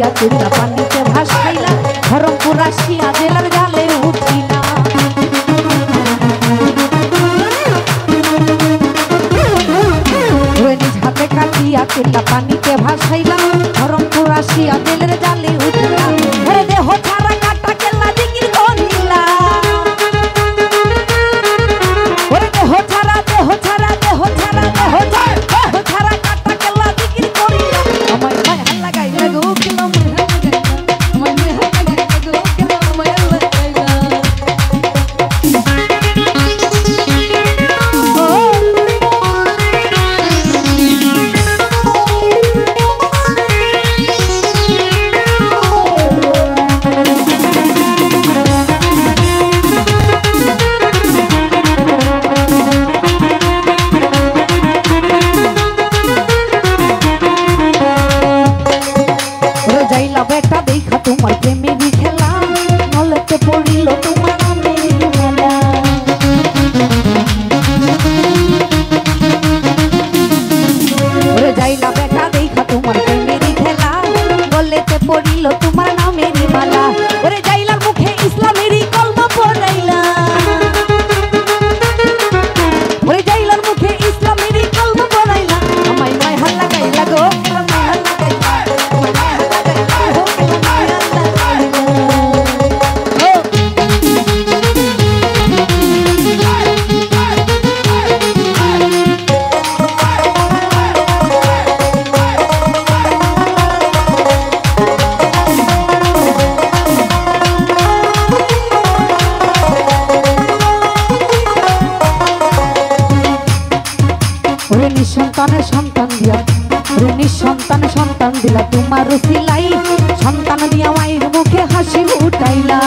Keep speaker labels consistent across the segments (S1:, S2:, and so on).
S1: কাটিয়া তুলা পানিতে ভাসাইলা ধরমপুর আসিয়া জেলার জালে উঠিলা নিজ হাতে কাটিয়া তুলা পানিতে ভাসাইলা ধরমপুর আসিয়া জেলের জালে উঠিলা দেহ ছাড়া কাটা কেলা জিকির করিলা দেহ ছাড়া দেহ ছাড়া দেহ ছাড়া দেহ ছাড়া কাটা কেলা জিকির করিলা আমায় মায়া লাগাইলা গো কেলা মায়া লাগাইলা আমায় মায়া লাগাইলা গো কেলা মায়া লাগাইলা বেটা দেখা তোমার প্রেমেরই খেলা নলেতে পড়িল তোমার নামের মালা ওরে যাইলা বেটা দেখা তোমার প্রেমেরই খেলা নলেতে পড়িল তোমার নামেরই মালা ওরে যাইলার মুখে ইসলামেরই কলমা পড়াইলা ওরে যাইলার মুখে ইসলামেরই কলমা পড়াইলা আমায় মায়া লাগাইলা গো মায়া লাগাইলা নিঃসন্তানের সন্তান দিয়া নিঃসন্তানের সন্তান দিলা তোমার সিলাই সন্তান দিয়া মায়ের মুখে হাসি উঠাইলা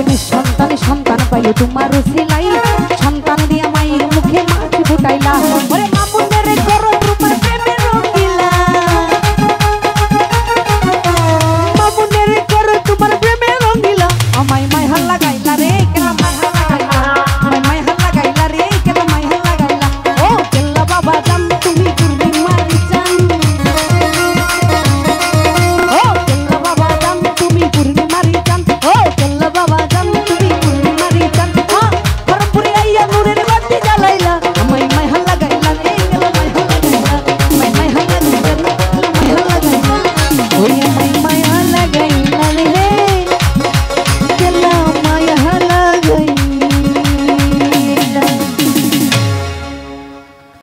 S1: নিঃসন্তানের সন্তান পাইলে তোমার সিলাই